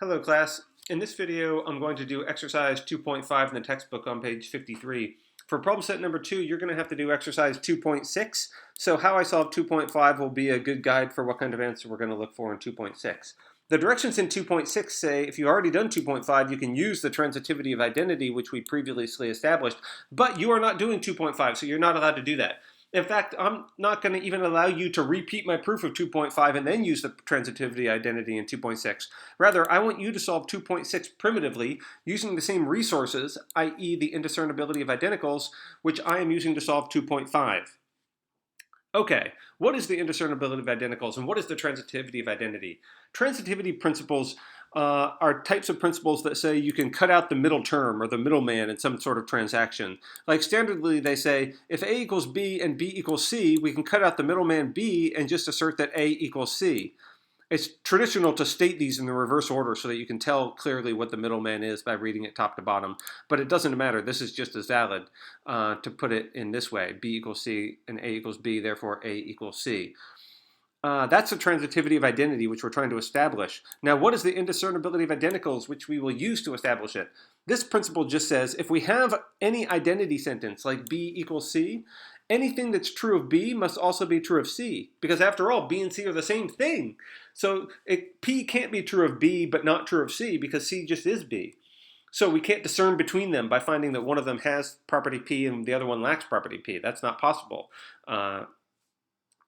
Hello class. In this video I'm going to do exercise 2.5 in the textbook on page 53. For problem set number 2 you're going to have to do exercise 2.6. So how I solve 2.5 will be a good guide for what kind of answer we're going to look for in 2.6. The directions in 2.6 say if you've already done 2.5 you can use the transitivity of identity which we previously established, but you are not doing 2.5 so you're not allowed to do that. In fact, I'm not going to even allow you to repeat my proof of 2.5 and then use the transitivity identity in 2.6. Rather, I want you to solve 2.6 primitively using the same resources, i.e. the indiscernibility of identicals, which I am using to solve 2.5. Okay, what is the indiscernibility of identicals and what is the transitivity of identity? Transitivity principles are types of principles that say you can cut out the middle term or the middleman in some sort of transaction. Like standardly they say if A equals B and B equals C, we can cut out the middleman B and just assert that A equals C. It's traditional to state these in the reverse order so that you can tell clearly what the middleman is by reading it top to bottom, but it doesn't matter. This is just as valid to put it in this way. B equals C and A equals B, therefore A equals C. That's the transitivity of identity which we're trying to establish. Now what is the indiscernibility of identicals which we will use to establish it? This principle just says if we have any identity sentence like B equals C, anything that's true of B must also be true of C, because after all, B and C are the same thing. So P can't be true of B but not true of C because C just is B. So we can't discern between them by finding that one of them has property P and the other one lacks property P. That's not possible.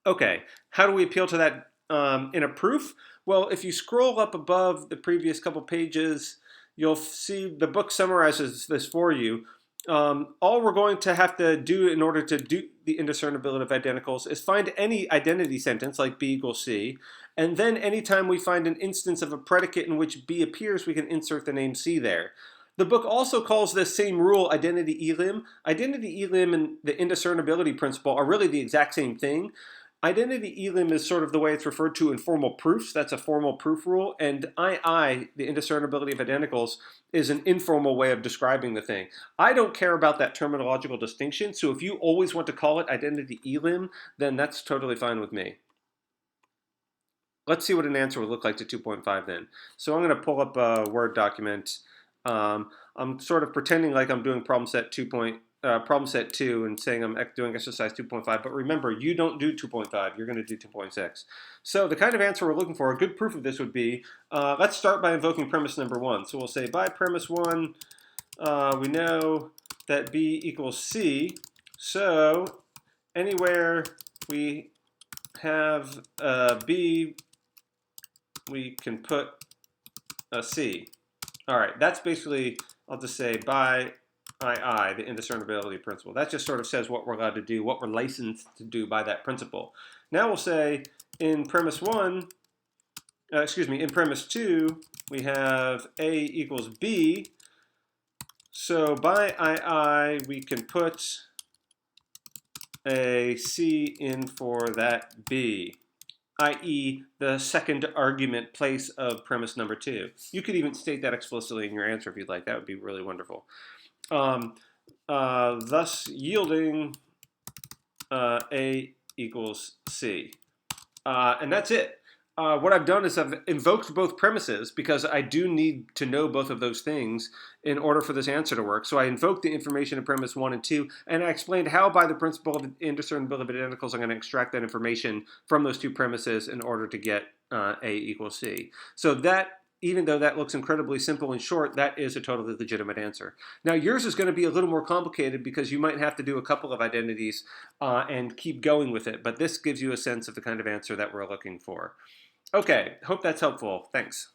Okay, how do we appeal to that in a proof? Well, if you scroll up above the previous couple pages, you'll see the book summarizes this for you. All we're going to have to do in order to do the indiscernibility of identicals is find any identity sentence like B equals C, and then anytime we find an instance of a predicate in which B appears, we can insert the name C there. The book also calls this same rule identity elim. Identity elim and the indiscernibility principle are really the exact same thing. Identity elim is sort of the way it's referred to in formal proofs. That's a formal proof rule. And II, the indiscernibility of identicals, is an informal way of describing the thing. I don't care about that terminological distinction, so if you always want to call it identity elim, then that's totally fine with me. Let's see what an answer would look like to 2.5 then. So I'm going to pull up a Word document. I'm sort of pretending like I'm doing problem set 2 and saying I'm doing exercise 2.5, but remember, you don't do 2.5, you're going to do 2.6. So the kind of answer we're looking for, a good proof of this would be, let's start by invoking premise number 1. So we'll say by premise 1, we know that B equals C, so anywhere we have B, we can put a C. All right, that's basically, I'll just say by II, the indiscernibility principle. That just sort of says what we're allowed to do, what we're licensed to do by that principle. Now we'll say in premise 1, in premise 2, we have A equals B. So by II, we can put a C in for that B, i.e. the second argument place of premise number 2. You could even state that explicitly in your answer if you'd like. That would be really wonderful. Thus yielding A equals C. And that's it. What I've done is I've invoked both premises because I do need to know both of those things in order for this answer to work. So I invoked the information in premise 1 and 2, and I explained how by the principle of indiscernibility of identicals I'm going to extract that information from those two premises in order to get A equals C. So that, even though that looks incredibly simple and short, that is a totally legitimate answer. Now yours is going to be a little more complicated because you might have to do a couple of identities and keep going with it, but this gives you a sense of the kind of answer that we're looking for. Okay, hope that's helpful. Thanks.